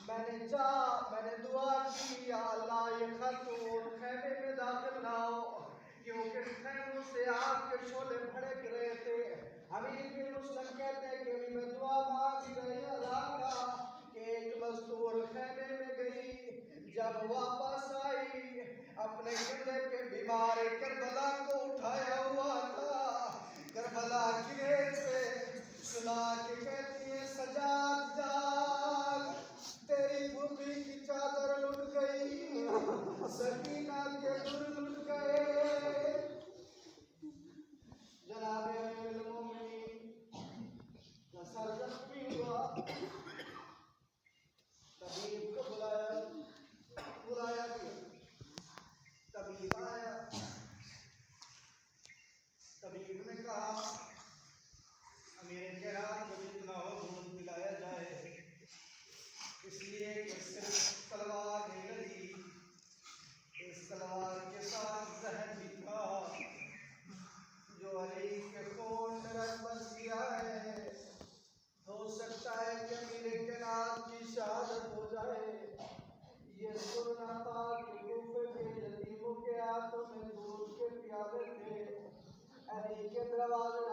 میں نے دعا کی یا اللہ یہ خاتون خیمے میں داخل نہ ہو، کیونکہ خیموں سے آگ کے شعلے بھڑک رہے تھے۔ حبیب بن مسلم کہتے ہیں کہ میں دعا مانگی رہی اللہ کا کہ ایک مستور خیمے میں گئی، جب واپس آئی اپنے کندھے پہ بیمار کربلا کو اٹھایا ہوا تھا، کربلا کی ریت سے سنا کے کہتی ہے سجاد جاگ، تیری پھوپھی کی چادر لٹ گئی، سکینہ کے در لٹ گئے۔ جناب امیر المومنین کا سر زخمی ہوا، طبیب کو بلایا گیا، طبیب آیا، طبیب نے کہا امیر کہرات کو جتنا ہو دودھ پلایا جائے، اس لیے کہ صرف تلوار نہیں لگی، اس تلوار کے ساتھ زہر بھی تھا جو علی کے خون میں رنگ بس گیا ہے۔ ہو سکتا ہے کہ امیر کائنات کی شہادت ہو جائے۔ یہ سننا تھا کہ کوفے کے یتیموں کے ہاتھوں میں دودھ کے پیالے تھے، علی کے دروازے